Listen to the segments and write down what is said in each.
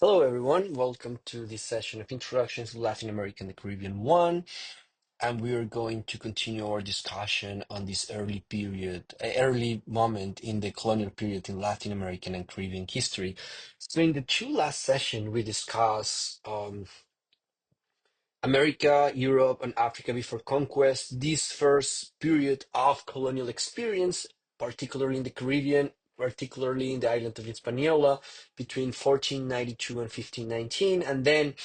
Hello, everyone. Welcome to this session of Introduction to Latin America and the Caribbean 1. And we are going to continue our discussion on this early moment in the colonial period in Latin American and Caribbean history. So, in the two last sessions, we discussed America, Europe, and Africa before conquest. This first period of colonial experience, particularly in the Caribbean, particularly in the island of Hispaniola, between 1492 and 1519, and then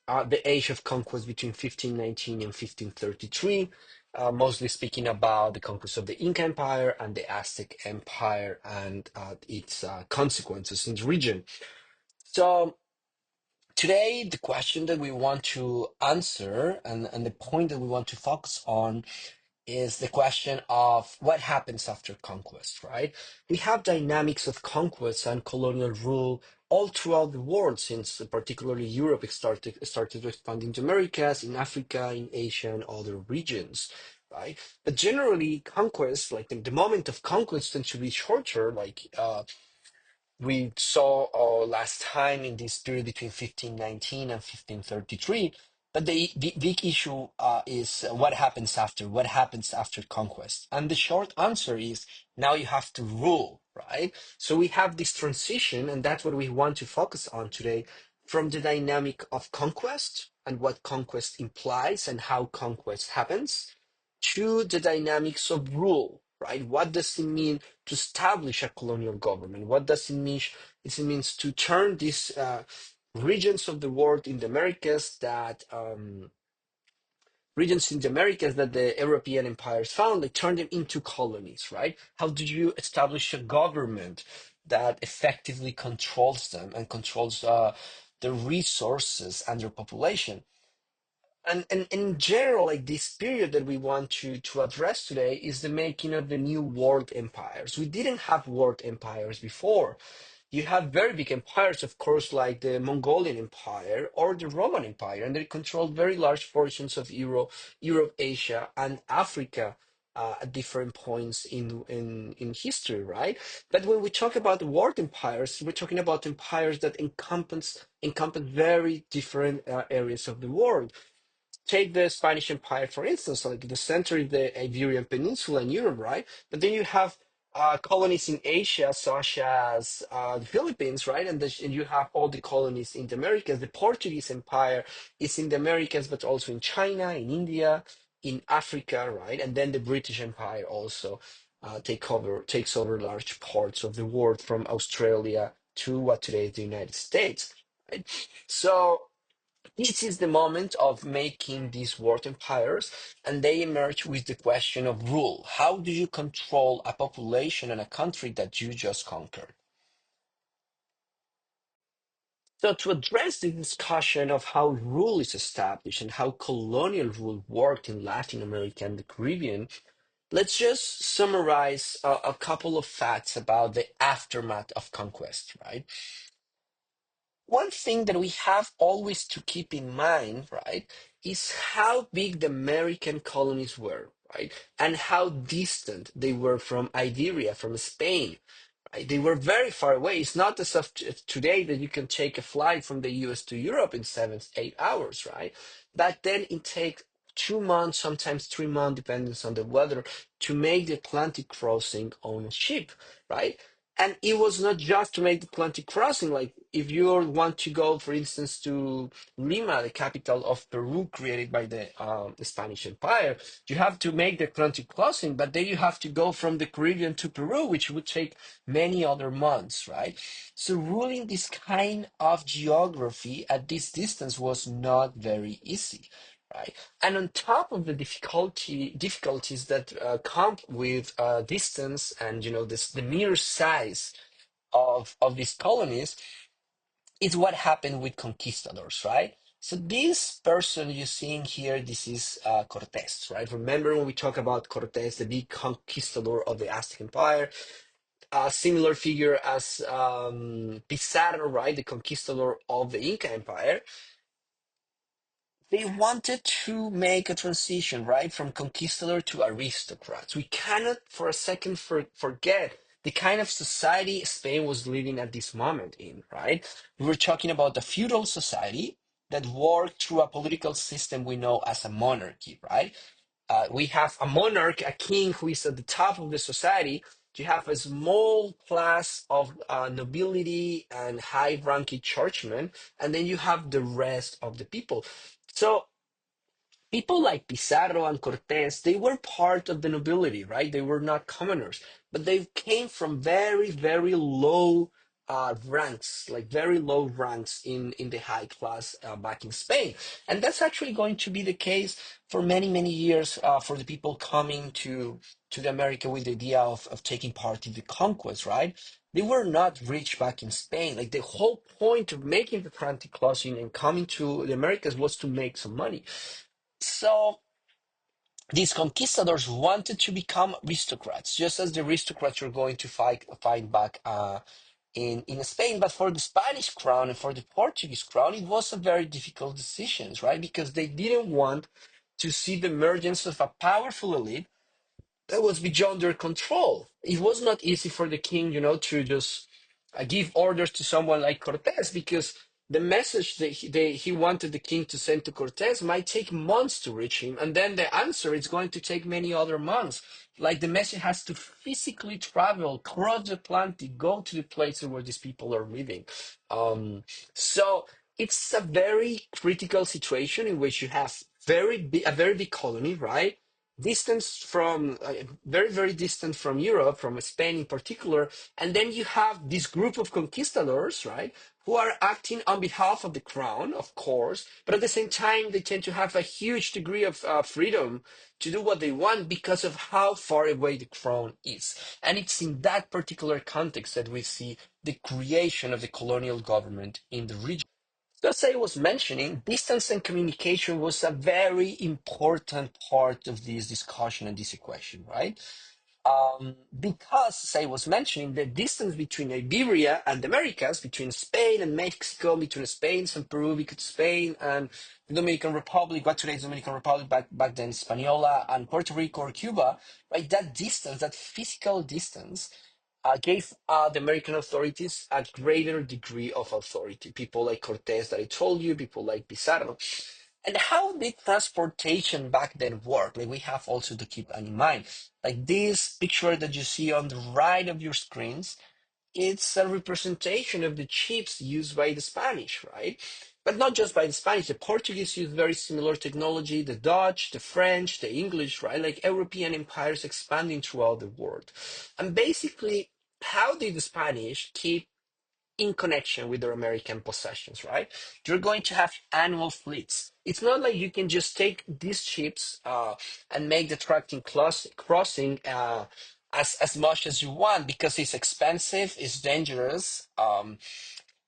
the age of conquest between 1519 and 1533, mostly speaking about the conquest of the Inca Empire and the Aztec Empire and its consequences in the region. So today, the question that we want to answer and the point that we want to focus on is the question of what happens after conquest, right? We have dynamics of conquest and colonial rule all throughout the world, since particularly Europe started to expand into Americas, in Africa, in Asia, and other regions, right? But generally, conquest, like the moment of conquest, tends to be shorter, like we saw last time in this period between 1519 and 1533. But the big issue is what happens after, what happens after conquest. And the short answer is now you have to rule, right? So we have this transition, and that's what we want to focus on today, from the dynamic of conquest and what conquest implies and how conquest happens, to the dynamics of rule, right? What does it mean to establish a colonial government? What does it mean? It means to turn these regions of the world in the Americas that the European empires found, they turn them into colonies, right? How do you establish a government that effectively controls them and controls the resources and their population? And in general, like this period that we want to address today is the making of the new world empires. We didn't have world empires before. You have very big empires, of course, like the Mongolian Empire or the Roman Empire, and they controlled very large portions of Europe, Asia, and Africa at different points in history, right? But when we talk about the world empires, we're talking about empires that encompass very different areas of the world. Take the Spanish Empire, for instance, like the center is the Iberian Peninsula in Europe, right? But then you have colonies in Asia, such as the Philippines, right? And you have all the colonies in the Americas. The Portuguese Empire is in the Americas, but also in China, in India, in Africa, right? And then the British Empire also takes over large parts of the world, from Australia to what today is the United States, right? So this is the moment of making these world empires, and they emerge with the question of rule. How do you control a population and a country that you just conquered? So, to address the discussion of how rule is established and how colonial rule worked in Latin America and the Caribbean, let's just summarize a couple of facts about the aftermath of conquest, right? One thing that we have always to keep in mind, right, is how big the American colonies were, right, and how distant they were from Iberia, from Spain. Right? They were very far away. It's not as of today that you can take a flight from the US to Europe in 7, 8 hours, right? Back then, it takes 2 months, sometimes 3 months, depending on the weather, to make the Atlantic crossing on a ship, right? And it was not just to make the Atlantic crossing. Like if you want to go, for instance, to Lima, the capital of Peru, created by the Spanish Empire, you have to make the Atlantic crossing, but then you have to go from the Caribbean to Peru, which would take many other months, right? So ruling this kind of geography at this distance was not very easy, right? And on top of the difficulties that come with distance and the mere size of these colonies, is what happened with conquistadors, right? So this person you're seeing here, this is Cortés, right? Remember when we talk about Cortés, the big conquistador of the Aztec Empire, a similar figure as Pizarro, right, the conquistador of the Inca Empire. They wanted to make a transition, right, from conquistador to aristocrats. We cannot for a second forget the kind of society Spain was living at this moment in, right? We were talking about a feudal society that worked through a political system we know as a monarchy, right? We have a monarch, a king who is at the top of the society. You have a small class of nobility and high-ranking churchmen, and then you have the rest of the people. So people like Pizarro and Cortés, they were part of the nobility, right? They were not commoners, but they came from very, very low ranks, like very low ranks in the high class back in Spain. And that's actually going to be the case for many, many years for the people coming to the America with the idea of taking part in the conquest, right? They were not rich back in Spain. Like the whole point of making the Atlantic crossing and coming to the Americas was to make some money. So these conquistadors wanted to become aristocrats, just as the aristocrats were going to fight back in Spain. But for the Spanish crown and for the Portuguese crown, it was a very difficult decision, right? Because they didn't want to see the emergence of a powerful elite that was beyond their control. It was not easy for the king, to just give orders to someone like Cortés because the message that he wanted the king to send to Cortés might take months to reach him, and then the answer is going to take many other months. Like the message has to physically travel, cross the Atlantic, go to the places where these people are living. So it's a very critical situation in which you have a very big colony, right? Distance from very, very distant from Europe, from Spain in particular, and then you have this group of conquistadors, right, who are acting on behalf of the crown, of course, but at the same time they tend to have a huge degree of freedom to do what they want because of how far away the crown is. And it's in that particular context that we see the creation of the colonial government in the region. As I was mentioning, distance and communication was a very important part of this discussion and this equation, right? Because, as I was mentioning, the distance between Iberia and the Americas, between Spain and Mexico, between Spain and Peru, between Spain and the Dominican Republic, what today is Dominican Republic, back then Hispaniola, and Puerto Rico or Cuba, right? That distance, that physical distance, gave the American authorities a greater degree of authority. People like Cortés that I told you, people like Pizarro. And how did transportation back then work? Like we have also to keep that in mind. Like this picture that you see on the right of your screens, it's a representation of the ships used by the Spanish, right? But not just by the Spanish. The Portuguese used very similar technology, the Dutch, the French, the English, right? Like European empires expanding throughout the world. And basically, how did the Spanish keep in connection with their American possessions, right? You're going to have annual fleets. It's not like you can just take these ships and make the crossing as much as you want because it's expensive, it's dangerous.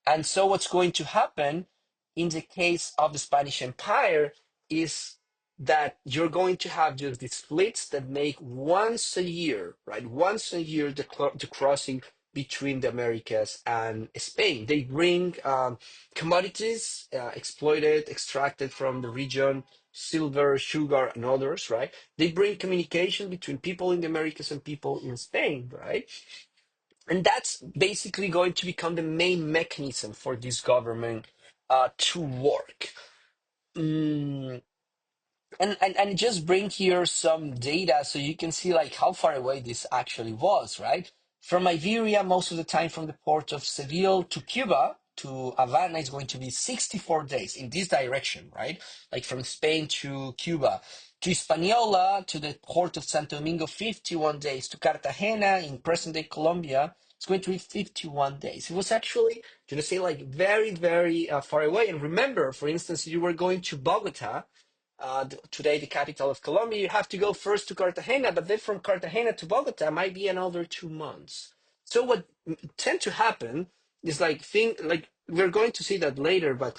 And so, what's going to happen in the case of the Spanish Empire is that you're going to have just these fleets that make once a year, right? Once a year, the crossing between the Americas and Spain. They bring commodities exploited, extracted from the region, silver, sugar, and others, right? They bring communication between people in the Americas and people in Spain, right? And that's basically going to become the main mechanism for this government to work. Mm, and just bring here some data so you can see like how far away this actually was, right? From Iberia, most of the time from the port of Seville to Cuba to Havana is going to be 64 days in this direction, right? Like from Spain to Cuba. To Hispaniola, to the port of Santo Domingo, 51 days. To Cartagena in present-day Colombia, it's going to be 51 days. It was actually, to say, like very, very far away. And remember, for instance, you were going to Bogota, today the capital of Colombia, you have to go first to Cartagena, but then from Cartagena to Bogota might be another 2 months. So what tend to happen is like we're going to see that later, but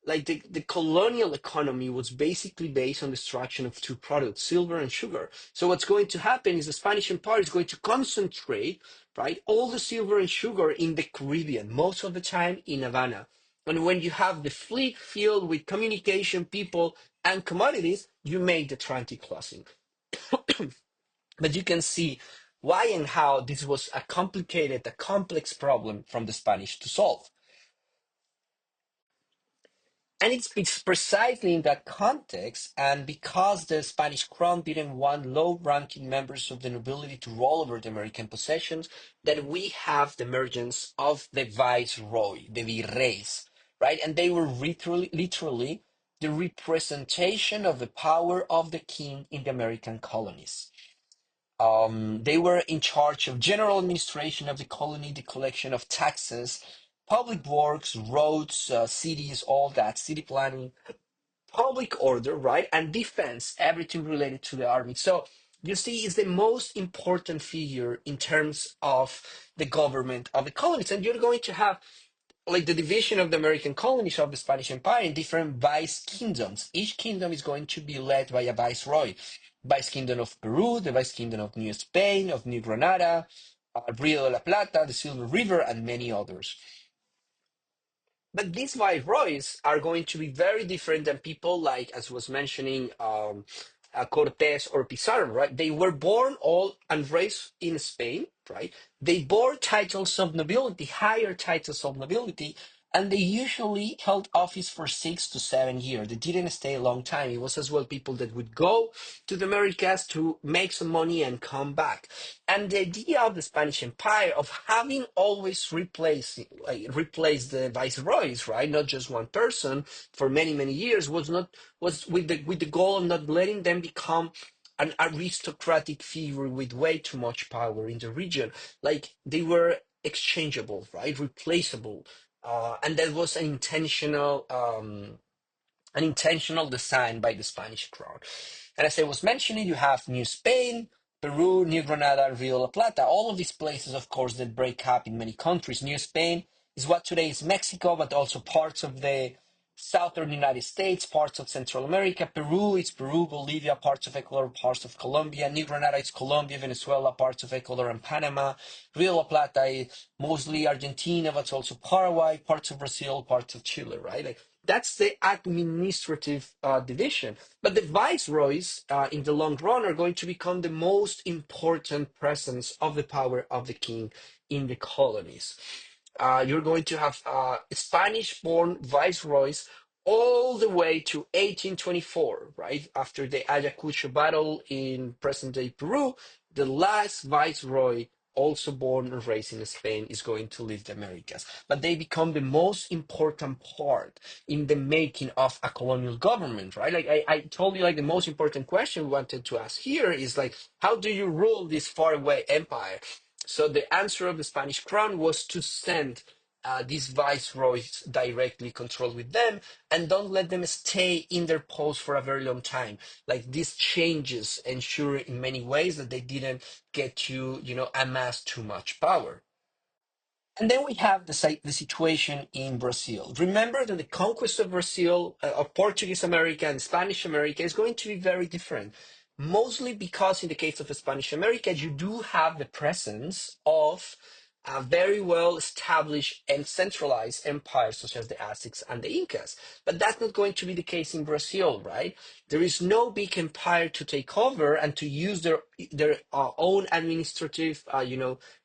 like the colonial economy was basically based on the extraction of two products, silver and sugar. So what's going to happen is the Spanish Empire is going to concentrate, right, all the silver and sugar in the Caribbean, most of the time in Havana. And when you have the fleet filled with communication, people, and commodities, you make the Atlantic crossing. But you can see why and how this was a complicated, a complex problem from the Spanish to solve. And it's precisely in that context, and because the Spanish crown didn't want low-ranking members of the nobility to rule over the American possessions, that we have the emergence of the viceroy, the virreys, right? And they were literally the representation of the power of the king in the American colonies. They were in charge of general administration of the colony, the collection of taxes, public works, roads, cities, all that, city planning, public order, right? And defense, everything related to the army. So you see, it's the most important figure in terms of the government of the colonies. And you're going to have like the division of the American colonies of the Spanish Empire in different vice kingdoms. Each kingdom is going to be led by a viceroy. Vice Kingdom of Peru, the Vice Kingdom of New Spain, of New Granada, Rio de la Plata, the Silver River, and many others. But these viceroys are going to be very different than people like, as was mentioning, Cortes or Pizarro, right? They were born all and raised in Spain, right? They bore titles of nobility, higher titles of nobility, and they usually held office for 6 to 7 years. They didn't stay a long time. It was as well people that would go to the Americas to make some money and come back. And the idea of the Spanish Empire of having always replaced the viceroys, right, not just one person for many years, was with the goal of not letting them become an aristocratic figure with way too much power in the region. Like they were exchangeable, right, replaceable, and that was an intentional design by the Spanish crown. And as I was mentioning, you have New Spain, Peru, New Granada, Rio de la Plata. All of these places, of course, that break up in many countries. New Spain is what today is Mexico, but also parts of the southern United States, parts of Central America. Peru is Peru, Bolivia, parts of Ecuador, parts of Colombia. New Granada is Colombia, Venezuela, parts of Ecuador and Panama. Rio de la Plata is mostly Argentina, but also Paraguay, parts of Brazil, parts of Chile, right? Like, that's the administrative division. But the viceroys, in the long run, are going to become the most important presence of the power of the king in the colonies. You're going to have Spanish born viceroys all the way to 1824, right? After the Ayacucho battle in present day Peru, the last viceroy, also born and raised in Spain, is going to leave the Americas. But they become the most important part in the making of a colonial government, right? Like I told you, like the most important question we wanted to ask here is like, how do you rule this faraway empire? So the answer of the Spanish crown was to send these viceroys directly control with them and don't let them stay in their post for a very long time. Like these changes ensure in many ways that they didn't get to, amass too much power. And then we have the situation in Brazil. Remember that the conquest of Brazil, of Portuguese America and Spanish America is going to be very different. Mostly because in the case of Spanish America, you do have the presence of a very well established and centralized empires such as the Aztecs and the Incas. But that's not going to be the case in Brazil, right? There is no big empire to take over and to use their own administrative,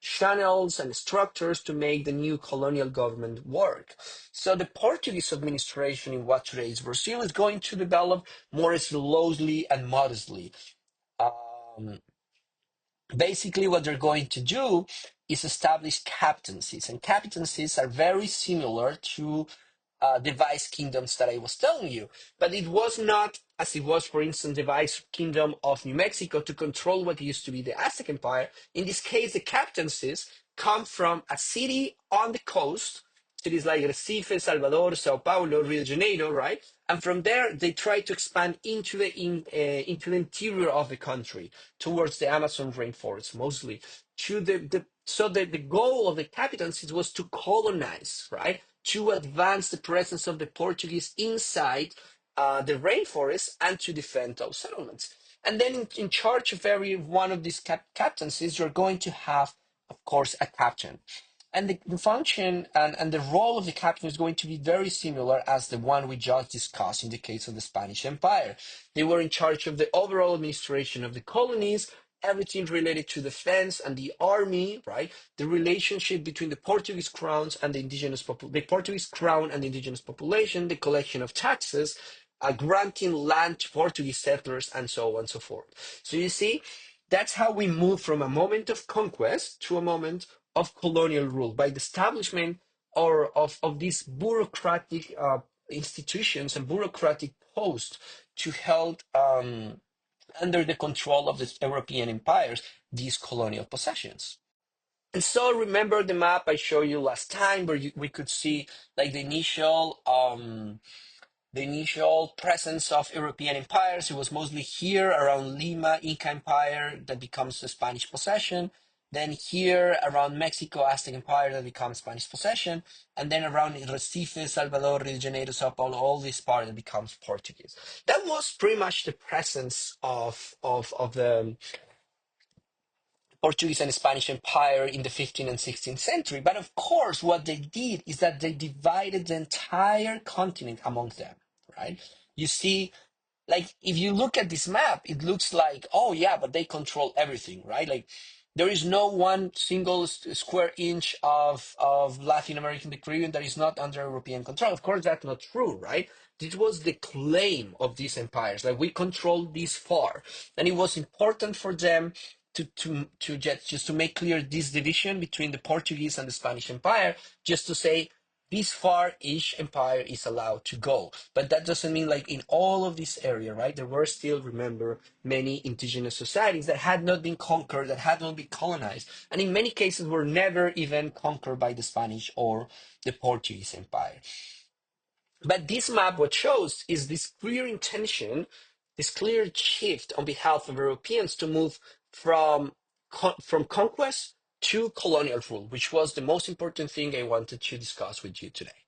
channels and structures to make the new colonial government work. So the Portuguese administration in what today is Brazil is going to develop more slowly and modestly. Um, Basically, what they're going to do is establish captaincies, and captaincies are very similar to the vice kingdoms that I was telling you. But it was not as it was, for instance, the vice kingdom of New Mexico to control what used to be the Aztec Empire. In this case, the captaincies come from a city on the coast, cities like Recife, Salvador, Sao Paulo, Rio de Janeiro, right? And from there, they try to expand into the interior of the country, towards the Amazon rainforest, mostly. So the goal of the captaincies was to colonize, right? To advance the presence of the Portuguese inside the rainforest and to defend those settlements. And then in charge of every one of these captaincies, you're going to have, of course, a captain. And the function and the role of the captain is going to be very similar as the one we just discussed in the case of the Spanish Empire. They were in charge of the overall administration of the colonies everything related to defense and the army, right? The relationship between the Portuguese crowns and the the Portuguese crown and the indigenous population, the collection of taxes, granting land to Portuguese settlers, and so on and so forth. So you see, that's how we move from a moment of conquest to a moment of colonial rule by the establishment or of these bureaucratic institutions and bureaucratic posts to hold under the control of the European empires these colonial possessions. And so remember the map I showed you last time where we could see like the initial presence of European empires. It was mostly here around Lima, Inca Empire, that becomes a Spanish possession. Then here around Mexico, Aztec Empire, that becomes Spanish possession. And then around Recife, Salvador, Rio de Janeiro, Sao Paulo, all this part that becomes Portuguese. That was pretty much the presence of the Portuguese and Spanish Empire in the 15th and 16th century. But of course, what they did is that they divided the entire continent amongst them, right? You see, like if you look at this map, it looks like, oh yeah, but they control everything, right? Like there is no one single square inch of Latin American, the Caribbean that is not under European control. Of course, that's not true, right? This was the claim of these empires, like we control this far, and it was important for them to just to make clear this division between the Portuguese and the Spanish Empire, just to say this far each empire is allowed to go. But that doesn't mean like in all of this area, right? There were still, remember, many indigenous societies that had not been conquered, that had not been colonized, and in many cases were never even conquered by the Spanish or the Portuguese Empire. But this map, what shows is this clear intention, this clear shift on behalf of Europeans to move from from conquest to colonial rule, which was the most important thing I wanted to discuss with you today.